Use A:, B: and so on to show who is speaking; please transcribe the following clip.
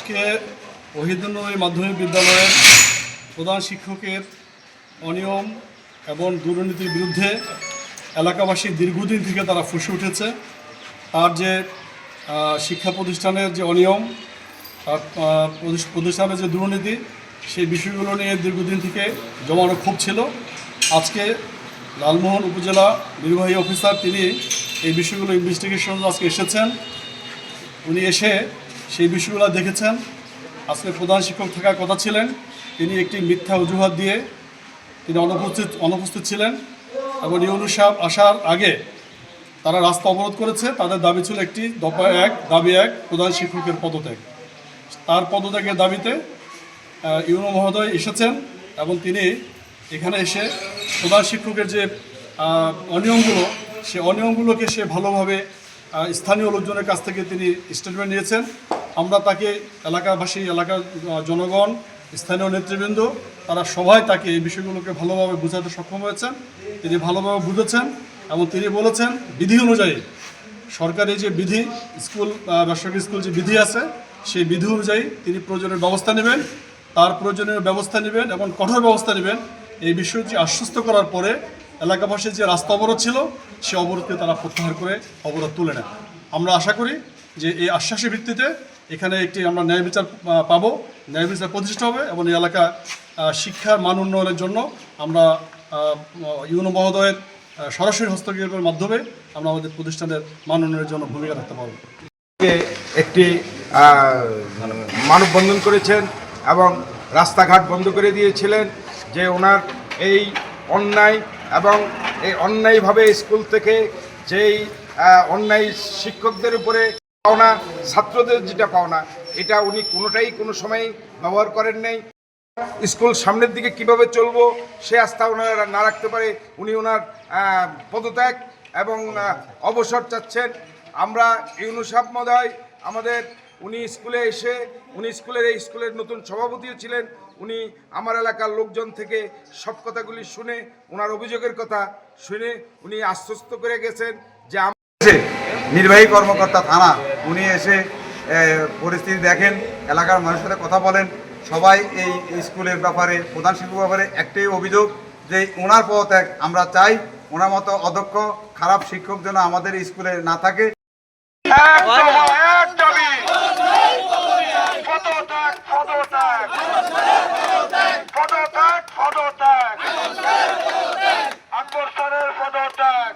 A: আজকে ওহিদুন্নবী মাধ্যমিক বিদ্যালয়ের প্রধান শিক্ষকের অনিয়ম এবং দুর্নীতির বিরুদ্ধে এলাকাবাসী দীর্ঘদিন থেকে তারা ফুঁসে উঠেছে। তার যে শিক্ষা প্রতিষ্ঠানের যে অনিয়ম, তার প্রতিষ্ঠানের যে দুর্নীতি, সেই বিষয়গুলো নিয়ে দীর্ঘদিন থেকে জমানো ক্ষোভ ছিল। আজকে লালমোহন উপজেলা নির্বাহী অফিসার তিনি এই বিষয়গুলো ইনভেস্টিগেশন আজকে এসেছেন। উনি এসে সেই বিষয়গুলো দেখেছেন। আজকে প্রধান শিক্ষক থাকার কথা ছিলেন, তিনি একটি মিথ্যা অজুহাত দিয়ে তিনি অনুপস্থিত ছিলেন এবং ইউনূস সাহেব আসার আগে তারা রাস্তা অবরোধ করেছে। তাদের দাবি ছিল একটি দফা এক, দাবি এক, প্রধান শিক্ষকের পদত্যাগ। তার পদত্যাগের দাবিতে ইউনো মহোদয় এসেছেন এবং তিনি এখানে এসে প্রধান শিক্ষকের যে অনিয়মগুলো, সে অনিয়মগুলোকে সে ভালোভাবে স্থানীয় লোকজনের কাছ থেকে তিনি স্টেটমেন্ট নিয়েছেন। আমরা তাকে এলাকাবাসী, এলাকার জনগণ, স্থানীয় নেতৃবৃন্দ তারা সবাই তাকে এই বিষয়গুলোকে ভালোভাবে বোঝাতে সক্ষম হয়েছেন। তিনি ভালোভাবে বুঝেছেন এবং তিনি বলেছেন বিধি অনুযায়ী, সরকারি যে বিধি, স্কুল বেসরকারি স্কুল যে বিধি আছে, সেই বিধি অনুযায়ী তিনি প্রয়োজনীয় ব্যবস্থা নেবেন, তার প্রয়োজনীয় ব্যবস্থা নেবেন এবং কঠোর ব্যবস্থা নেবেন। এই বিষয়টি আশ্বস্ত করার পরে এলাকাবাসীর যে রাস্তা অবরোধ ছিল, সে অবরোধকে তারা প্রত্যাহার করে অবরোধ তুলে নেন। আমরা আশা করি যে এই আশ্বাসের ভিত্তিতে এখানে একটি আমরা ন্যায় বিচার পাবো, ন্যায় বিচার প্রতিষ্ঠা হবে এবং এই এলাকা শিক্ষার মান উন্নয়নের জন্য আমরা ইউনো মহোদয়ের সরাসরি হস্তক্ষেপের মাধ্যমে আমরা আমাদের প্রতিষ্ঠানের মান উন্নয়নের জন্য ভূমিকা রাখতে পারব।
B: একটি মানববন্ধন করেছেন এবং রাস্তাঘাট বন্ধ করে দিয়েছিলেন যে ওনার এই অন্যায় এবং এই অন্যায়ভাবে স্কুল থেকে যেই অন্যায় শিক্ষকদের উপরে পাওনা, ছাত্রদের যেটা পাওনা, এটা উনি কোনোটাই কোনো সময় ব্যবহার করেন নাই। স্কুল সামনের দিকে কিভাবে চলবো সে আস্থা ওনারা না রাখতে পারে উনি ওনার পদত্যাগ এবং অবসর চাচ্ছেন। আমরা ইউনূস সাহেব মহোদয় আমাদের উনি স্কুলে এসে উনি এই স্কুলের নতুন সভাপতিও ছিলেন। উনি আমার এলাকার লোকজন থেকে সব কথাগুলি শুনে ওনার অভিযোগের কথা শুনে উনি আশ্বস্ত করে গেছেন যে
C: নির্বাহী কর্মকর্তা থানা উনি এসে পরিস্থিতি দেখেন, এলাকার মানুষের সাথে কথা বলেন। সবাই এই স্কুলের ব্যাপারে, প্রধান শিক্ষক ব্যাপারে একটাই অভিযোগ যে ওনার পদত্যাগ আমরা চাই। ওনার মতো অদক্ষ খারাপ শিক্ষক যেন আমাদের স্কুলে না থাকে।
D: আকবর স্যারের পদত্যাগ।